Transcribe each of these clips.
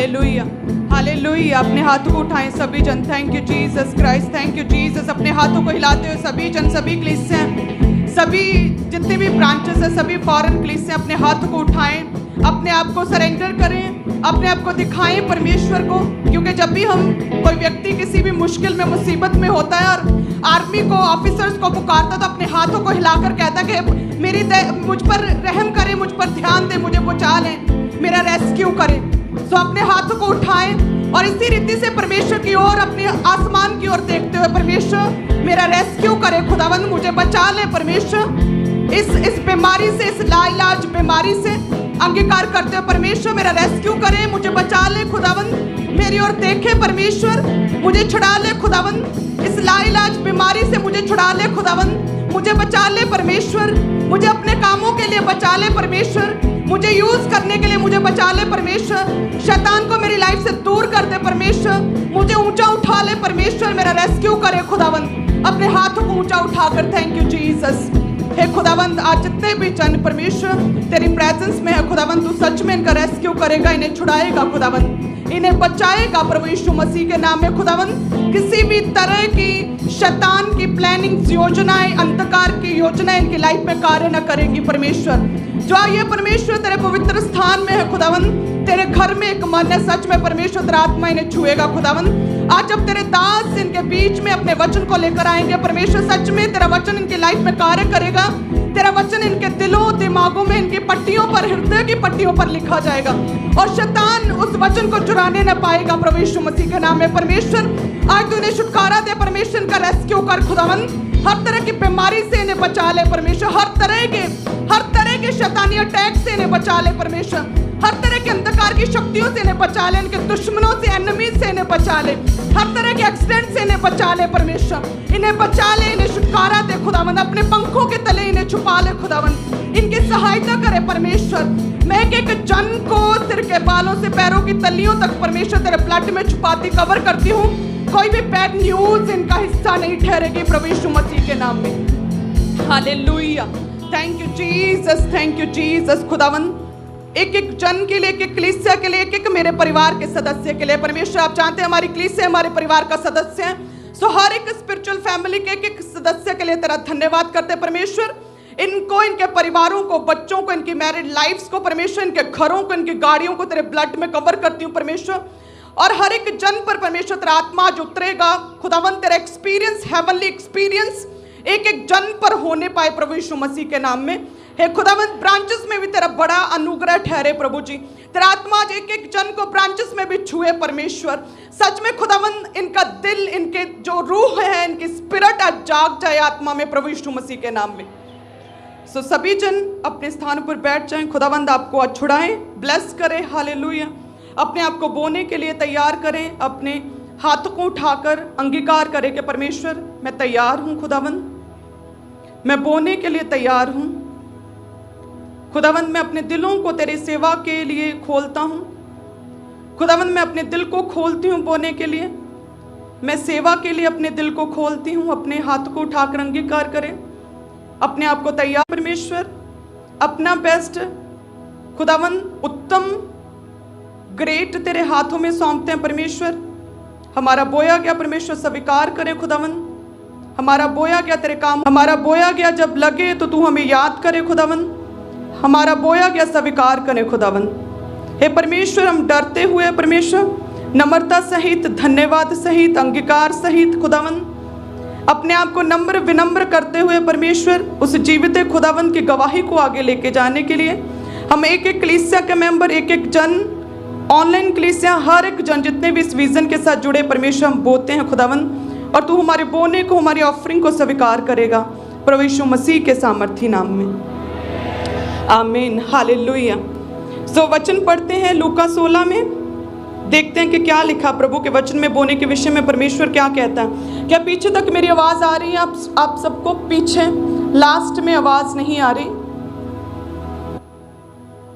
Hallelujah, hallelujah. अपने हाथों को उठाएं सभी जन। Thank you Jesus Christ, thank you Jesus. अपने हाथों को हिलाते हुए सभी जन, सभी कलीसियां, सभी जितने भी ब्रांचेस हैं, सभी फॉरेन कलीसियां अपने हाथों को उठाएं, अपने आप को सरेंडर करें, अपने आप को दिखाएं परमेश्वर को। क्योंकि जब भी हम कोई व्यक्ति किसी भी मुश्किल में, मुसीबत में होता है और आर्मी को, ऑफिसर्स को पुकारता, तो अपने हाथों को हिलाकर कहता कि मेरी मुझ पर रहम करें, मुझ पर ध्यान दें, मुझे बचा लें, मेरा रेस्क्यू करें। तो अपने हाथों को उठाएं और इसी रीति से परमेश्वर की ओर, अपने आसमान की ओर देखते हुए, परमेश्वर मेरा रेस्क्यू करे खुदावंद, मुझे बचा ले परमेश्वर, इस बीमारी से, इस लाइलाज बीमारी से अंगीकार करते हुए परमेश्वर मेरा रेस्क्यू करे, मुझे बचा ले खुदावंद, मेरी ओर देखे परमेश्वर, मुझे छुड़ा ले खुदावंद, इस लाइलाज बीमारी से मुझे छुड़ा ले खुदावंद, मुझे बचा ले परमेश्वर, मुझे अपने कामों के लिए बचा ले परमेश्वर, मुझे यूज करने के लिए मुझे बचा ले परमेश्वर, शैतान को मेरी लाइफ से दूर कर दे परमेश्वर, मुझे ऊंचा उठा ले परमेश्वर, मेरा रेस्क्यू करे खुदावंद। अपने हाथों को ऊंचा उठाकर थैंक यू जीसस। हे खुदावंद, आज जितने भी जन परमेश्वर तेरी प्रेजेंस में है खुदावंद, तू सच में इनका रेस्क्यू करेगा, इन्हें छुड़ाएगा खुदावंद, इन्हें बचाएगा प्रभु यीशु मसीह के नाम में खुदावंद। किसी भी तरह की शैतान की प्लानिंग, योजनाएं, अंधकार की योजनाएं इनकी लाइफ में कार्य न करेगी परमेश्वर। जो ये परमेश्वर तेरे पवित्र स्थान में है खुदावंद, तेरे घर में एक मन है, सच में परमेश्वर तेरा आत्मा इन्हें छुएगा खुदावंद। आज जब तेरे दास इनके बीच में अपने वचन को लेकर आएंगे परमेश्वर, सच में तेरा वचन इनकी लाइफ में कार्य करेगा, तेरा वचन इनके दिलों दिमागों में, इनकी पट्टियों पर, हृदय की पट्टियों पर लिखा जाएगा और शैतान उस वचन को चुराने न पाएगा प्रभु यीशु मसीह के नाम में परमेश्वर। आज तू इन्हें छुटकारा दे परमेश्वर, इनका रेस्क्यू कर खुदावंद, हर तरह की बीमारी से इन्हें बचा ले परमेश्वर, हर तरह के शैतानी अटैक से इन्हें बचा ले परमेश्वर, हर तरह के अंधकार की शक्तियों से इन्हें बचा ले, इनके दुश्मनों से, एनिमी से इन्हें बचा ले, हर तरह के एक्सीडेंट से इन्हें बचा ले परमेश्वर, इन्हें बचा ले, इन्हें छुटकारा दे खुदावंद, अपने पंखों के तले इन्हें छुपा ले खुदावंद, इनकी सहायता करे परमेश्वर। मैं एक जन को सिर के बालों से पैरों की तलियों तक परमेश्वर तेरे ब्लड में छुपाती, कवर करती हूँ, कोई भी बैड न्यूज इनका हिस्सा नहीं ठहरेगी प्रभु यीशु मसीह के नाम में। Hallelujah, thank you Jesus, thank you Jesus खुदावंद। एक एक जन के लिए, एक एक कलीसिया के लिए, एक एक मेरे परिवार के सदस्य के लिए परमेश्वर, आप जानते हैं हमारी कलीसिया हमारे परिवार का सदस्य है, सो हर एक स्पिरिचुअल फैमिली के एक एक सदस्य के लिए तेरा धन्यवाद करते हैं परमेश्वर। इनको, इनके परिवारों को, बच्चों को, इनकी मैरिड लाइफ्स को परमेश्वर, इनके घरों को, इनकी गाड़ियों को तेरे ब्लड में कवर करती हूँ परमेश्वर। और हर एक जन पर परमेश्वर तेरा आत्मा जो उतरेगा खुदावंद, तेरा एक्सपीरियंस, हेवनली एक्सपीरियंस एक एक जन पर होने पाए प्रभु यीशु मसीह के नाम में। हे खुदावंद, ब्रांचेस में भी तेरा बड़ा अनुग्रह ठहरे प्रभु जी, तेरा आत्मा आज एक एक जन को ब्रांचेस में भी छुए परमेश्वर। सच में खुदावंद, इनका दिल, इनके जो रूह है, इनकी स्पिरिट आज जाग जाए आत्मा में प्रभु यीशु मसीह के नाम में। सो सभी जन अपने स्थान पर बैठ जाएं, खुदावंद आपको आज छुड़ाएं, ब्लेस करें, हालेलुया। अपने आप को बोने के लिए तैयार करें, अपने हाथों को उठाकर अंगीकार करें कि परमेश्वर मैं तैयार हूं खुदावंद, मैं बोने के लिए तैयार हूं खुदावंद, मैं अपने दिलों को तेरी सेवा के लिए खोलता हूं खुदावंद, मैं अपने दिल को खोलती हूं बोने के लिए, मैं सेवा के लिए अपने दिल को खोलती हूं। अपने हाथ को उठाकर अंगीकार करें, अपने आप को तैयार परमेश्वर, अपना बेस्ट खुदावंद, उत्तम, ग्रेट तेरे हाथों में सौंपते हैं परमेश्वर। हमारा बोया गया परमेश्वर स्वीकार करें खुदावंद, हमारा बोया गया तेरे काम, हमारा बोया गया जब लगे तो तू हमें याद करे खुदावंद, हमारा बोया गया स्वीकार करें खुदावंद। हे परमेश्वर, हम डरते हुए परमेश्वर, नम्रता सहित, धन्यवाद सहित, अंगीकार सहित खुदावंद, अपने आप को नम्र विनम्र करते हुए परमेश्वर, उस जीवित खुदावंद की गवाही को आगे लेके जाने के लिए हम एक एक कलीसिया के मेंबर, एक एक जन, ऑनलाइन कलीसिया, हर एक जन जितने भी इस विजन के साथ जुड़े परमेश्वर, हम बोते हैं खुदावंद, और तू हमारे बोने को, हमारी ऑफरिंग को स्वीकार करेगा प्रभु यीशु मसीह के सामर्थी नाम में, आमीन, हालेलुया। सो वचन पढ़ते हैं लूका 16 में, देखते हैं कि क्या लिखा प्रभु के वचन में, बोने के विषय में परमेश्वर क्या कहता है। क्या पीछे तक मेरी आवाज आ रही है? आप सबको पीछे लास्ट में आवाज नहीं आ रही?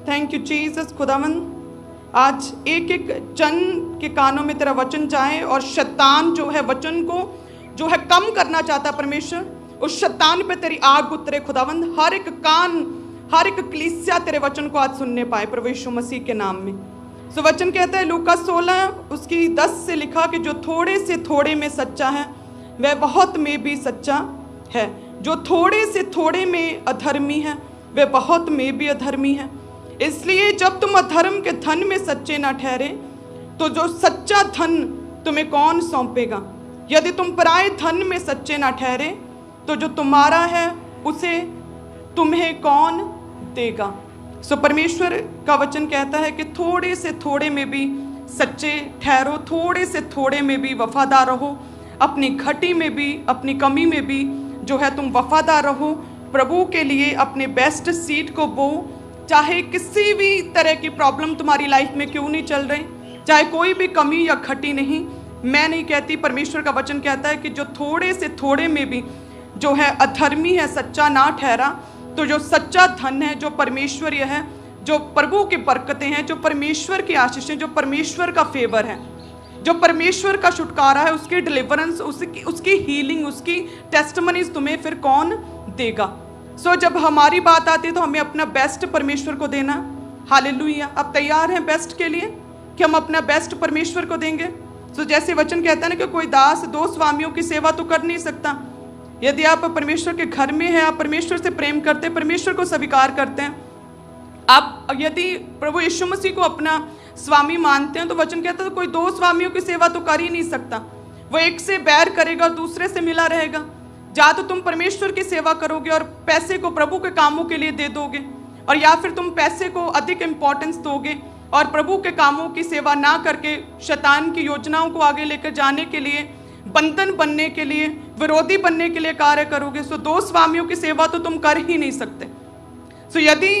थैंक यू जीसस खुदावंद, आज एक एक जन के कानों में तेरा वचन जाए, और शैतान जो है वचन को जो है कम करना चाहता परमेश्वर, उस शैतान पे तेरी आग उतरे खुदावंद, हर एक कान, हर एक कलीसिया तेरे वचन को आज सुनने पाए प्रभु यीशु मसीह के नाम में। सो वचन कहता है लूका 16 उसकी 10 से लिखा कि जो थोड़े से थोड़े में सच्चा है वह बहुत में भी सच्चा है, जो थोड़े से थोड़े में अधर्मी है वह बहुत में भी अधर्मी है। इसलिए जब तुम अधर्म के धन में सच्चे ना ठहरे तो जो सच्चा धन तुम्हें कौन सौंपेगा? यदि तुम पराये धन में सच्चे ना ठहरे तो जो तुम्हारा है उसे तुम्हें कौन देगा? सो परमेश्वर का वचन कहता है कि थोड़े से थोड़े में भी सच्चे ठहरो, थोड़े से थोड़े में भी वफादार रहो, अपनी घटी में भी अपनी कमी में भी जो है तुम वफादार रहो। प्रभु के लिए अपने बेस्ट सीड को बो, चाहे किसी भी तरह की प्रॉब्लम तुम्हारी लाइफ में क्यों नहीं चल रही, चाहे कोई भी कमी या घटी नहीं, मैं नहीं कहती, परमेश्वर का वचन कहता है कि जो थोड़े से थोड़े में भी जो है अधर्मी है, सच्चा ना ठहरा, तो जो सच्चा धन है, जो परमेश्वरीय है, जो प्रभु की बरकतें हैं, जो परमेश्वर की आशीषें, जो परमेश्वर का फेवर है, जो परमेश्वर का छुटकारा है, उसकी डिलीवरेंस, उसकी हीलिंग, उसकी टेस्टिमनीज तुम्हें फिर कौन देगा? सो जब हमारी बात आती है तो हमें अपना बेस्ट परमेश्वर को देना। हालेलुया। आप तैयार हैं बेस्ट के लिए कि हम अपना बेस्ट परमेश्वर को देंगे? सो जैसे वचन कहता है ना कि कोई दास दो स्वामियों की सेवा तो कर नहीं सकता। यदि आप परमेश्वर के घर में हैं, आप परमेश्वर से प्रेम करते हैं, परमेश्वर को स्वीकार करते हैं, आप यदि प्रभु यीशु मसीह को अपना स्वामी मानते हैं, तो वचन कहता है कोई दो स्वामियों की सेवा तो कर ही नहीं सकता। वो एक से बैर करेगा और दूसरे से मिला रहेगा। या तो तुम परमेश्वर की सेवा करोगे और पैसे को प्रभु के कामों के लिए दे दोगे, और या फिर तुम पैसे को अधिक इम्पोर्टेंस दोगे और प्रभु के कामों की सेवा ना करके शैतान की योजनाओं को आगे लेकर जाने के लिए, बंधन बनने के लिए, विरोधी बनने के लिए कार्य करोगे। सो दो स्वामियों की सेवा तो तुम कर ही नहीं सकते। सो यदि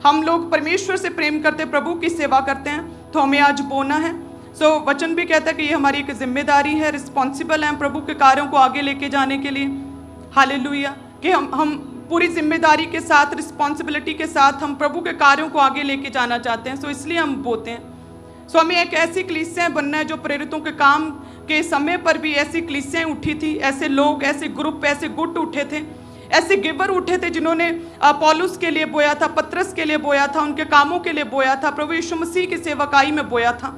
हम लोग परमेश्वर से प्रेम करते, प्रभु की सेवा करते हैं, तो हमें आज बोना है। सो वचन भी कहता है कि ये हमारी एक जिम्मेदारी है, रिस्पॉन्सिबल है प्रभु के कार्यों को आगे लेके जाने के लिए। हालेलुया। कि हम पूरी जिम्मेदारी के साथ, रिस्पॉन्सिबिलिटी के साथ हम प्रभु के कार्यों को आगे लेके जाना चाहते हैं। सो इसलिए हम बोते हैं। सो हमें एक ऐसी कलीसिया बनना है जो प्रेरितों के काम के समय पर भी ऐसी कलीसियाएं उठी थी, ऐसे लोग, ऐसे ग्रुप, ऐसे गुट उठे थे, ऐसे गिवर उठे थे जिन्होंने पौलुस के लिए बोया था, पतरस के लिए बोया था, उनके कामों के लिए बोया था, प्रभु यीशु मसीह की सेवकाई में बोया था।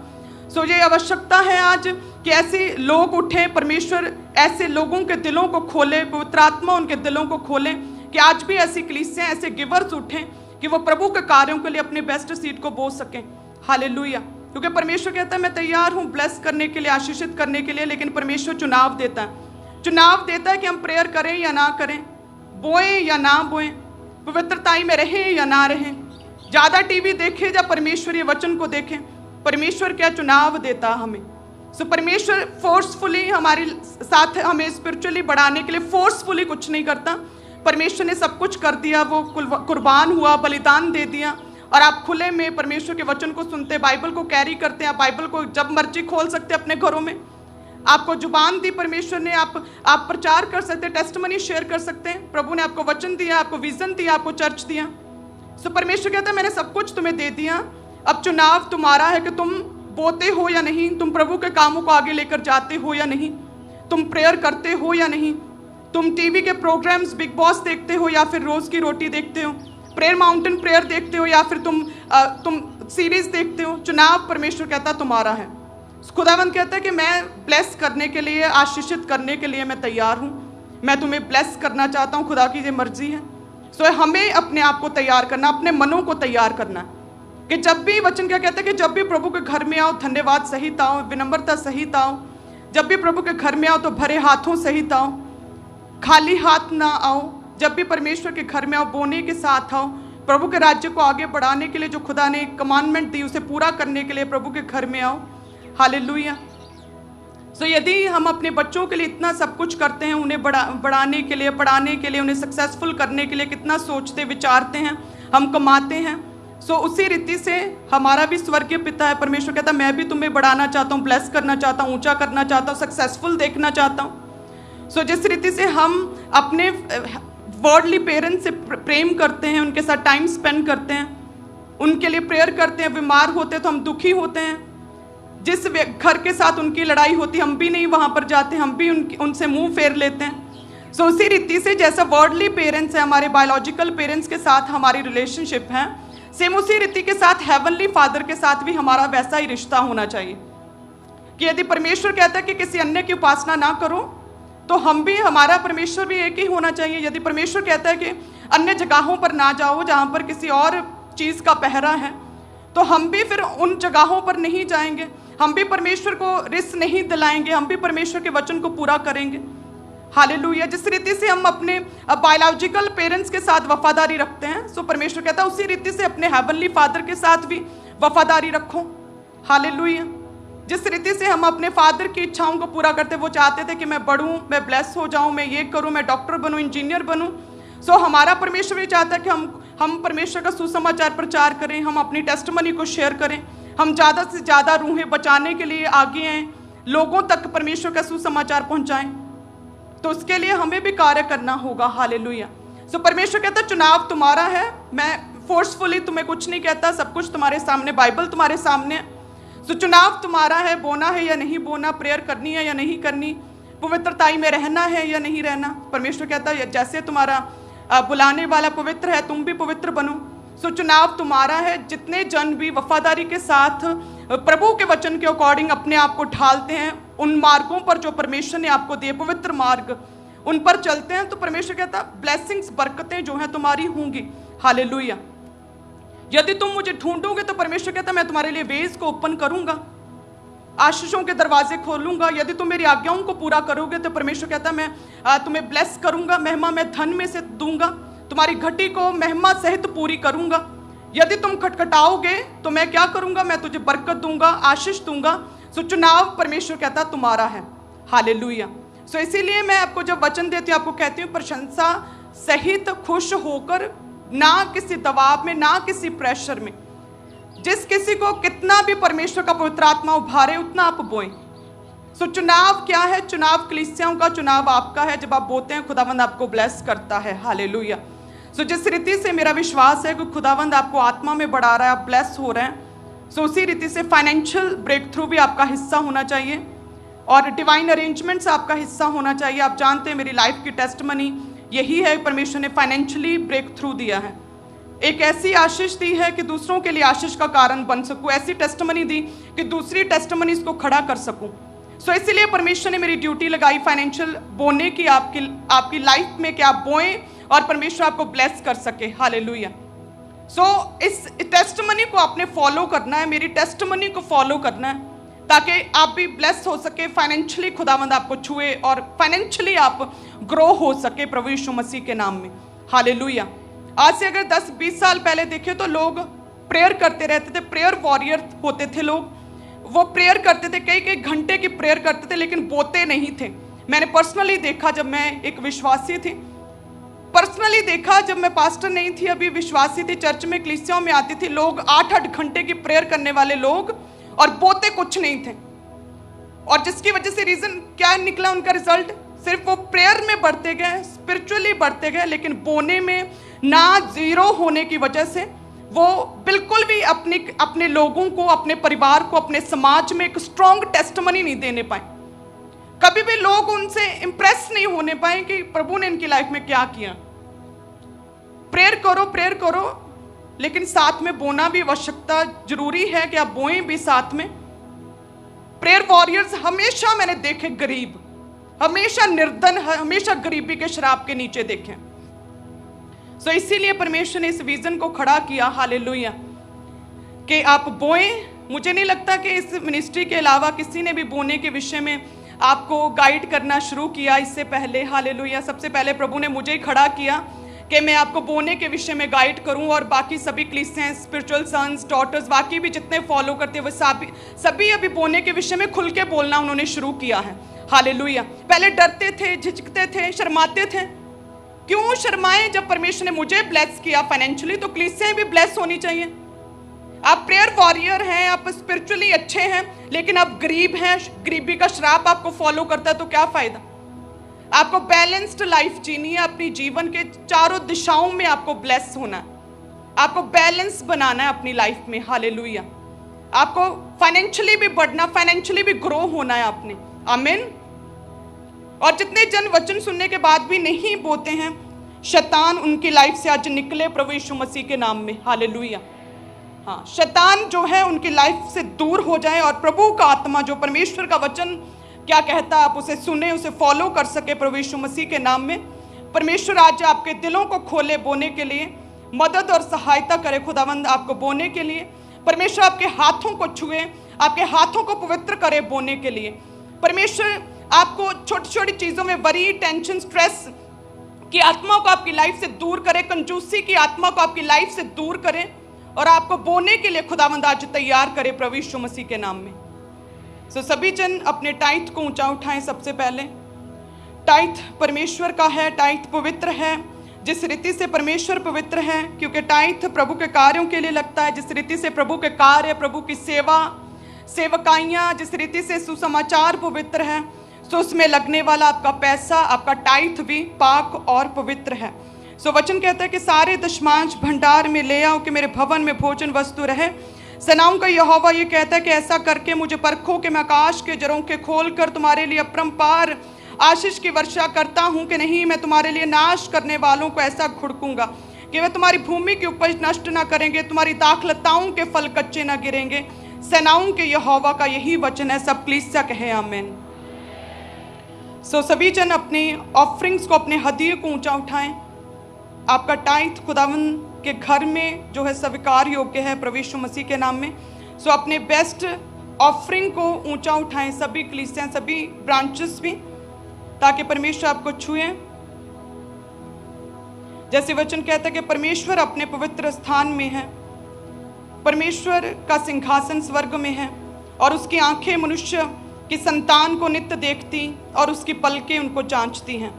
सो ये आवश्यकता है आज कि ऐसे लोग उठे, परमेश्वर ऐसे लोगों के दिलों को खोले, पवित्र आत्मा उनके दिलों को खोले कि आज भी ऐसी कलीसियां, ऐसे गिवर्स उठें कि वो प्रभु के कार्यों के लिए अपने बेस्ट सीड को बो सकें। हालेलुया। क्योंकि परमेश्वर कहता है मैं तैयार हूँ ब्लेस करने के लिए, आशीषित करने के लिए, लेकिन परमेश्वर चुनाव देता है। चुनाव देता है कि हम प्रेयर करें या ना करें, बोएं या ना बोएं, पवित्रताई में रहें या ना रहें, ज़्यादा टीवी देखें या परमेश्वरीय वचन को देखें। परमेश्वर क्या चुनाव देता हमें। सो परमेश्वर फोर्सफुली हमारे साथ हमें स्पिरिचुअली बढ़ाने के लिए फोर्सफुली कुछ नहीं करता। परमेश्वर ने सब कुछ कर दिया, वो कुर्बान हुआ, बलिदान दे दिया, और आप खुले में परमेश्वर के वचन को सुनते, बाइबल को कैरी करते हैं। आप बाइबल को जब मर्जी खोल सकते हैं अपने घरों में। आपको जुबान दी परमेश्वर ने, आप प्रचार कर सकते हैं, टेस्टिमनी शेयर कर सकते हैं। प्रभु ने आपको वचन दिया, आपको विजन दिया, आपको चर्च दिया। सो परमेश्वर कहता है मैंने सब कुछ तुम्हें दे दिया, अब चुनाव तुम्हारा है कि तुम बोते हो या नहीं, तुम प्रभु के कामों को आगे लेकर जाते हो या नहीं, तुम प्रेयर करते हो या नहीं, तुम टीवी के प्रोग्राम्स बिग बॉस देखते हो या फिर रोज की रोटी देखते हो, प्रेयर माउंटेन प्रेयर देखते हो या फिर तुम सीरीज देखते हो। चुनाव परमेश्वर कहता तुम्हारा है। खुदावंद कहता है कि मैं ब्लेस करने के लिए, आशीषित करने के लिए मैं तैयार हूँ, मैं तुम्हें ब्लेस करना चाहता हूँ, खुदा की ये मर्जी है। सो हमें अपने आप को तैयार करना, अपने मनों को तैयार करना कि जब भी, वचन क्या कहता है कि जब भी प्रभु के घर में आओ धन्यवाद सहित आओ, विनम्रता सहित आओ। जब भी प्रभु के घर में आओ तो भरे हाथों सहित आओ, खाली हाथ ना आओ। जब भी परमेश्वर के घर में आओ बोने के साथ आओ। प्रभु के राज्य को आगे बढ़ाने के लिए जो खुदा ने कमांडमेंट दी उसे पूरा करने के लिए प्रभु के घर में आओ। हालेलुया। सो यदि हम अपने बच्चों के लिए इतना सब कुछ करते हैं, उन्हें बढ़ाने के लिए, पढ़ाने के लिए, उन्हें सक्सेसफुल करने के लिए कितना सोचते विचारते हैं, हम कमाते हैं। सो उसी रीति से हमारा भी स्वर्गीय पिता है, परमेश्वर कहता है मैं भी तुम्हें बढ़ाना चाहता हूँ, ब्लेस करना चाहता हूँ, ऊंचा करना चाहता हूँ, सक्सेसफुल देखना चाहता हूँ। सो जिस रीति से हम अपने वर्ल्डली पेरेंट्स से प्रेम करते हैं, उनके साथ टाइम स्पेंड करते हैं, उनके लिए प्रेयर करते हैं, बीमार होते हैं तो हम दुखी होते हैं, जिस घर के साथ उनकी लड़ाई होती हम भी नहीं वहाँ पर जाते, हम भी उनसे मुंह फेर लेते हैं। सो उसी रीति से जैसा वर्ल्डली पेरेंट्स है, हमारे बायोलॉजिकल पेरेंट्स के साथ हमारी रिलेशनशिप है, सेम उसी रीति के साथ हेवनली फादर के साथ भी हमारा वैसा ही रिश्ता होना चाहिए कि यदि परमेश्वर कहता है कि किसी अन्य की उपासना ना करो, तो हम भी, हमारा परमेश्वर भी एक ही होना चाहिए। यदि परमेश्वर कहता है कि अन्य जगहों पर ना जाओ जहाँ पर किसी और चीज़ का पहरा है, तो हम भी फिर उन जगहों पर नहीं जाएंगे, हम भी परमेश्वर को रिस नहीं दिलाएंगे, हम भी परमेश्वर के वचन को पूरा करेंगे। हालेलुया। जिस रीति से हम अपने बायोलॉजिकल पेरेंट्स के साथ वफादारी रखते हैं, सो परमेश्वर कहता है उसी रीति से अपने हेवनली फादर के साथ भी वफादारी रखो। हालेलुया। जिस रीति से हम अपने फादर की इच्छाओं को पूरा करते, वो चाहते थे कि मैं बढ़ूं, मैं ब्लेस हो जाऊं, मैं ये करूं, मैं डॉक्टर बनूं, इंजीनियर बनूं। सो हमारा परमेश्वर भी चाहता है कि हम परमेश्वर का सुसमाचार प्रचार करें, हम अपनी टेस्टमनी को शेयर करें, हम ज़्यादा से ज़्यादा रूहें बचाने के लिए आगे आएँ, लोगों तक परमेश्वर का सुसमाचार पहुँचाएँ। तो उसके लिए हमें भी कार्य करना होगा। हालेलुया। सो परमेश्वर कहता है चुनाव तुम्हारा है। मैं फोर्सफुली तुम्हें कुछ नहीं कहता, सब कुछ तुम्हारे सामने, बाइबल तुम्हारे सामने है। सो चुनाव तुम्हारा है, बोना है या नहीं बोना, प्रेयर करनी है या नहीं करनी, पवित्रताई में रहना है या नहीं रहना। परमेश्वर कहता है जैसे तुम्हारा बुलाने वाला पवित्र है, तुम भी पवित्र बनो। सो चुनाव तुम्हारा है। जितने जन भी वफादारी के साथ प्रभु के वचन के अकॉर्डिंग अपने आप को ढालते हैं, उन मार्गों पर जो परमेश्वर ने आपको दिए, पवित्र मार्ग, उन पर चलते हैं, तो परमेश्वर कहता ब्लेसिंग्स, बरकतें जो हैं तुम्हारी होंगी। हालेलुया। यदि तुम मुझे ढूंढोगे तो परमेश्वर कहता मैं तुम्हारे लिए वेज को ओपन करूंगा, आशीषों के दरवाजे खोलूंगा। यदि तुम मेरी आज्ञाओं को पूरा करोगे तो परमेश्वर कहता मैं तुम्हें ब्लेस करूंगा, महिमा मैं धन में से दूंगा, तुम्हारी घटी को महिमा सहित पूरी करूंगा। यदि तुम खटखटाओगे तो मैं क्या करूंगा, मैं तुझे बरकत दूंगा, आशीष दूंगा। सो चुनाव परमेश्वर कहता तुम्हारा है। हालेलुया। सो इसीलिए मैं आपको जब वचन देती हूँ, आपको कहती हूँ प्रशंसा सहित खुश होकर, ना किसी दबाव में, ना किसी प्रेशर में। जिस किसी को कितना भी परमेश्वर का पवित्र आत्मा उभारे उतना आप बोएं। सो चुनाव क्या है? चुनाव कलीसियाओं का, चुनाव आपका है। जब आप बोते हैं खुदावंद आपको ब्लेस करता है। हालेलुया। सो जिस रीति से मेरा विश्वास है कि खुदावंद आपको आत्मा में बढ़ा रहा है, आप ब्लेस हो रहे हैं, सो उसी रीति से फाइनेंशियल ब्रेक थ्रू भी आपका हिस्सा होना चाहिए और डिवाइन अरेंजमेंट्स आपका हिस्सा होना चाहिए। आप जानते हैं मेरी लाइफ की टेस्टमनी यही है, परमेश्वर ने फाइनेंशियली ब्रेक थ्रू दिया है, एक ऐसी आशीष दी है कि दूसरों के लिए आशीष का कारण बन सकूं, ऐसी टेस्टमनी दी कि दूसरी टेस्टमनीज को खड़ा कर सकूं। सो इसीलिए परमेश्वर ने मेरी ड्यूटी लगाई फाइनेंशियल बोने की, आपकी लाइफ में कि आप बोएं और परमेश्वर आपको ब्लेस कर सके। हालेलुया। सो इस टेस्टमनी को आपने फॉलो करना है, मेरी टेस्टमनी को फॉलो करना है, ताकि आप भी ब्लेस हो सके, फाइनेंशियली खुदावंद आपको छुए और फाइनेंशियली आप ग्रो हो सके प्रभु यीशु मसीह के नाम में। हालेलुया। आज से अगर 10-20 साल पहले देखे तो लोग प्रेयर करते रहते थे, प्रेयर वॉरियर होते थे लोग, वो प्रेयर करते थे, कई कई घंटे की प्रेयर करते थे, लेकिन बोते नहीं थे। मैंने पर्सनली देखा, जब मैं एक विश्वासी थी, पर्सनली देखा, जब मैं पास्टर नहीं थी, अभी विश्वासी थी, चर्च में कलीसियाओं में आती थी, लोग 8-8 घंटे की प्रेयर करने वाले लोग, और बोते कुछ नहीं थे। और जिसकी वजह से रीजन क्या निकला उनका रिजल्ट, सिर्फ वो प्रेयर में बढ़ते गए, स्पिरिचुअली बढ़ते गए, लेकिन बोने में ना जीरो होने की वजह से वो बिल्कुल भी अपने लोगों को, अपने परिवार को, अपने समाज में एक स्ट्रॉन्ग टेस्टमनी नहीं देने पाए। कभी भी लोग उनसे इंप्रेस नहीं होने पाए कि प्रभु ने इनकी लाइफ में क्या किया। प्रेयर करो, लेकिन साथ में बोना भी आवश्यकता जरूरी है कि आप बोएं भी साथ में। प्रेयर वॉरियर्स हमेशा मैंने देखे गरीब, हमेशा निर्धन, हमेशा गरीबी के शराब के नीचे देखे। सो इसीलिए परमेश्वर ने इस विजन को खड़ा किया। हालेलुया। कि आप बोएं। मुझे नहीं लगता कि इस मिनिस्ट्री के अलावा किसी ने भी बोने के विषय में आपको गाइड करना शुरू किया इससे पहले। हालेलुया। सबसे पहले प्रभु ने मुझे ही खड़ा किया कि मैं आपको बोने के विषय में गाइड करूं, और बाकी सभी क्लिसियन, स्पिरिचुअल सन्स, डॉटर्स, बाकी भी जितने फॉलो करते हैं वो सभी अभी बोने के विषय में खुल के बोलना उन्होंने शुरू किया है। हालेलुया। पहले डरते थे, झिझकते थे, शर्माते थे। क्यों शर्माए? जब परमेश्वर ने मुझे ब्लेस किया फाइनेंशियली, तो कलीसियाएं भी ब्लेस होनी चाहिए। आप प्रेयर वॉरियर हैं, आप स्पिरिचुअली अच्छे हैं, लेकिन आप गरीब हैं, गरीबी का श्राप आपको फॉलो करता है, तो क्या फायदा? आपको बैलेंस्ड लाइफ जीनी है, अपनी जीवन के चारों दिशाओं में आपको ब्लेस होना है, आपको बैलेंस बनाना है अपनी लाइफ में। हालेलुया। आपको फाइनेंशियली भी बढ़ना, फाइनेंशियली भी ग्रो होना है आपने। आमीन। और जितने जन वचन सुनने के बाद भी नहीं बोते हैं, शैतान उनकी लाइफ से आज निकले प्रभु यीशु मसीह के नाम में। हालेलुया। हाँ, शैतान जो है उनकी लाइफ से दूर हो जाए और प्रभु का आत्मा जो परमेश्वर का वचन क्या कहता है आप उसे सुने, उसे फॉलो कर सके प्रभु यीशु मसीह के नाम में। परमेश्वर आज आपके दिलों को खोले बोने के लिए, मदद और सहायता करे खुदावंद आपको बोने के लिए। परमेश्वर आपके हाथों को छुए, आपके हाथों को पवित्र करे बोने के लिए। परमेश्वर आपको छोटी छोटी चीज़ों में वरी, टेंशन, स्ट्रेस की आत्मा को आपकी लाइफ से दूर करे, कंजूसी की आत्मा को आपकी लाइफ से दूर करे और आपको बोने के लिए खुदावंद आज तैयार करे प्रभु यीशु मसीह के नाम में। सभी जन अपने टाइट को ऊंचा उठाएं। सबसे पहले टाइट परमेश्वर का है, टाइट पवित्र है। जिस रीति से परमेश्वर पवित्र है, क्योंकि टाइट प्रभु के कार्यों के लिए लगता है, जिस रीति से प्रभु के कार्य, प्रभु की सेवा, सेवकाइयाँ, जिस रीति से सुसमाचार पवित्र है, तो उसमें लगने वाला आपका पैसा, आपका टाइट भी पाक और पवित्र है। वचन कहता है कि सारे दशमांश भंडार में ले आओ कि मेरे भवन में भोजन वस्तु रहे। सेनाओं का यहोवा ये कहता है कि ऐसा करके मुझे परखो कि मैं आकाश के झरोखे खोल कर तुम्हारे लिए अपरंपार आशीष की वर्षा करता हूँ कि नहीं। मैं तुम्हारे लिए नाश करने वालों को ऐसा घुड़कूंगा कि वे तुम्हारी भूमि की उपज नष्ट ना करेंगे, तुम्हारी दाखलताओं के फल कच्चे ना गिरेंगे। सेनाओं के यहोवा का यही वचन है। सब कलीसिया कहे आमीन। सभी जन अपने ऑफरिंग्स को, अपने हदिये को ऊंचा उठाएं। आपका टाइट खुदावन के घर में जो है स्वीकार योग्य है प्रभु यीशु मसीह के नाम में। अपने बेस्ट ऑफरिंग को ऊंचा उठाएं, सभी कलीसिया, सभी ब्रांचेस भी, ताकि परमेश्वर आपको छुए। जैसे वचन कहता है कि परमेश्वर अपने पवित्र स्थान में है, परमेश्वर का सिंहासन स्वर्ग में है और उसकी आंखें मनुष्य की संतान को नित्य देखती और उसकी पलकें उनको जांचती हैं।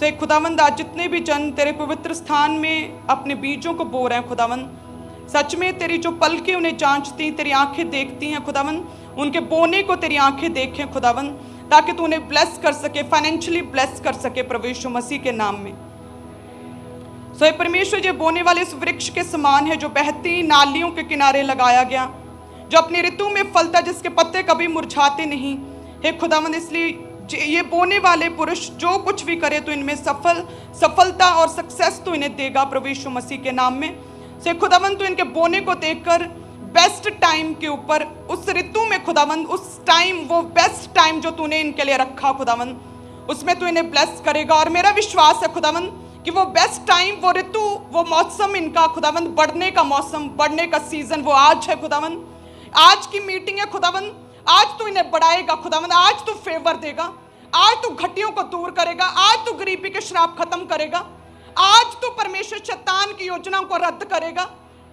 एक खुदावंद आज जितने भी जन तेरे पवित्र स्थान में अपने बीजों को बो रहे हैं खुदावंद, सच में तेरी जो पलकें उन्हें जांचती, तेरी आंखें देखती हैं खुदावंद, उनके बोने को तेरी आंखें देखें खुदावंद, ताकि तू उन्हें ब्लेस कर सके, फाइनेंशियली ब्लेस कर सके प्रभु यीशु मसीह के नाम में। परमेश्वर जो बोने वाले इस वृक्ष के समान है जो बहती नालियों के किनारे लगाया गया, जो अपनी ऋतु में फलता, जिसके पत्ते कभी मुरझाते नहीं। हे खुदावंद, इसलिए ये बोने वाले पुरुष जो कुछ भी करे तो इनमें सफलता और सक्सेस तो इन्हें देगा प्रभु यीशु मसीह के नाम में। खुदावंद, तो इनके बोने को देखकर बेस्ट टाइम के ऊपर, उस ऋतु में खुदावंद, उस टाइम, वो बेस्ट टाइम जो तूने इनके लिए रखा खुदावंद, उसमें तू इन्हें ब्लेस करेगा। और मेरा विश्वास है खुदावंद कि वो बेस्ट टाइम, वो ऋतु, वो मौसम इनका खुदावंद, बढ़ने का मौसम, बढ़ने का सीजन वो आज है खुदावंद। आज की मीटिंग है खुदावंद, आज तू इन्हें बढ़ाएगा खुदावंद, आज तू फेवर देगा, आज तू घटियों को दूर करेगा, आज तू गरीबी के श्राप खत्म करेगा, आज तू परमेश्वर शैतान की योजनाओं को रद्द करेगा।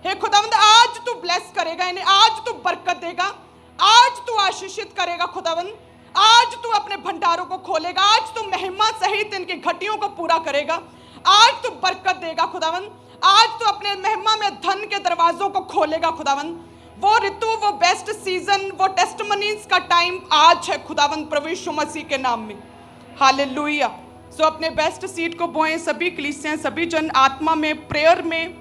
हे खुदावंद, आज तू ब्लेस करेगा इन्हें, आज तू बरकत देगा, आज तू आशीषित करेगा खुदावंद, आज तू अपने भंडारों को खोलेगा, आज तू महिमा सहित इनकी घटियों को पूरा करेगा, आज तू बरकत देगा खुदावंद, आज तू अपने महिमा में धन के दरवाजों को खोलेगा खुदावंद। वो ऋतु, वो बेस्ट सीजन, वो टेस्टिमनीज का टाइम आज है खुदावंद प्रभु यीशु मसीह के नाम में। हालेलुया। अपने बेस्ट सीड को बोएं। सभी कलीसियां, सभी जन आत्मा में, प्रेयर में,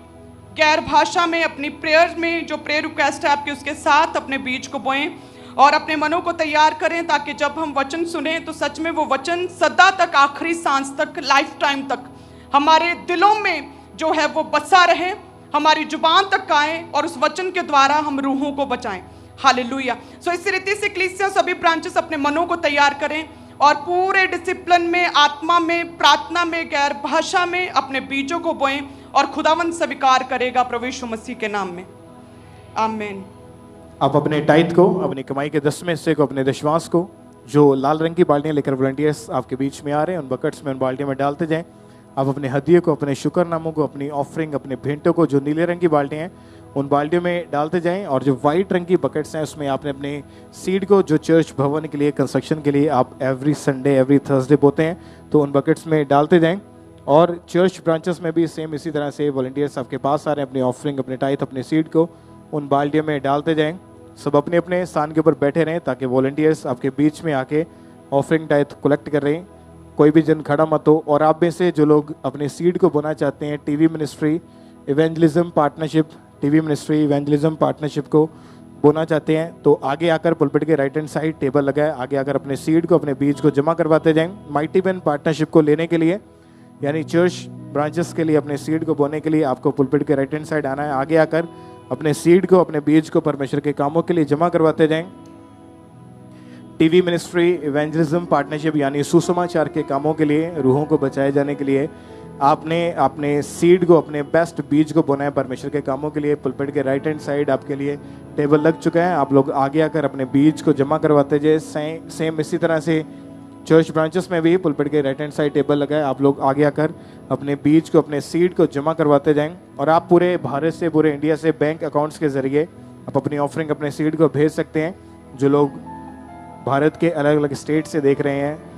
गैर भाषा में, अपनी प्रेयर में जो प्रेयर रिक्वेस्ट है आपकी, उसके साथ अपने बीज को बोएं और अपने मनों को तैयार करें, ताकि जब हम वचन सुने तो सच में वो वचन सदा तक, आखिरी सांस तक, लाइफ टाइम तक हमारे दिलों में जो है वो बसा रहे, हमारी जुबान तक आए और उस वचन के द्वारा हम रूहों को बचाएं। हालेलुया। इस रीति से कलीसिया, सभी ब्रांचेस अपने मनों को तैयार करें और पूरे डिसिप्लिन में, आत्मा में, प्रार्थना में, गैर भाषा में अपने बीजों को बोएं और खुदावंद स्वीकार करेगा प्रभु यीशु मसीह के नाम में। आमीन। आप अपने टाइट को, अपनी कमाई के 10वें हिस्से को, अपने दशवांश को, जो लाल रंग की बाल्टियां लेकर वॉलंटियर्स आपके बीच में आ रहे हैं, उन बकेट्स में, उन बाल्टियों में डालते जाएं। आप अपने हदिये को, अपने शुक्रनामों को, अपनी ऑफरिंग, अपने भेंटों को, जो नीले रंग की बाल्टियां हैं, उन बाल्टियों में डालते जाएं। और जो वाइट रंग की बकेट्स हैं, उसमें आपने अपने सीड को, जो चर्च भवन के लिए, कंस्ट्रक्शन के लिए आप एवरी संडे, एवरी थर्सडे बोते हैं, तो उन बकेट्स में डालते जाएं। और चर्च ब्रांचेस में भी सेम इसी तरह से वॉलंटियर्स आपके पास आ रहे हैं, अपनी ऑफरिंग, अपने टाइथ, अपने सीड को उन बाल्टियों में डालते जाएं। सब अपने अपने स्थान के ऊपर बैठे रहें, ताकि वॉलंटियर्स आपके बीच में आके ऑफरिंग टाइथ कलेक्ट कर रहे हैं। कोई भी जन खड़ा मत हो। और आप में से जो लोग अपने सीड को बोना चाहते हैं, TV ministry evangelism partnership, TV ministry evangelism partnership को बोना चाहते हैं, तो आगे आकर पुलपिट के राइट हैंड साइड टेबल लगा है, आगे आकर अपने सीड को, अपने बीज को जमा करवाते जाएं। माइटी मैन पार्टनरशिप को लेने के लिए, यानी चर्च ब्रांचेस के लिए अपने सीड को बोने के लिए आपको पुलपिट के राइट हैंड साइड आना है। आगे आकर अपने सीड को, अपने बीज को परमेश्वर के कामों के लिए जमा करवाते जाएं। टीवी मिनिस्ट्री, इवेंजलिज्म, पार्टनरशिप यानी सुसमाचार के कामों के लिए, रूहों को बचाए जाने के लिए आपने अपने सीड को, अपने बेस्ट बीज को बोना है परमेश्वर के कामों के लिए। पुलपिट के राइट हैंड साइड आपके लिए टेबल लग चुका है, आप लोग आगे आकर अपने बीज को जमा करवाते जाए। सेम इसी तरह से चर्च ब्रांचेस में भी पुलपिट के राइट हैंड साइड टेबल लगा है, आप लोग आगे आकर अपने बीज को, अपने सीड को जमा करवाते जाएं। और आप पूरे भारत से, पूरे इंडिया से बैंक अकाउंट्स के जरिए आप अपनी ऑफरिंग, अपने सीड को भेज सकते हैं। जो लोग भारत के अलग अलग स्टेट से देख रहे हैं,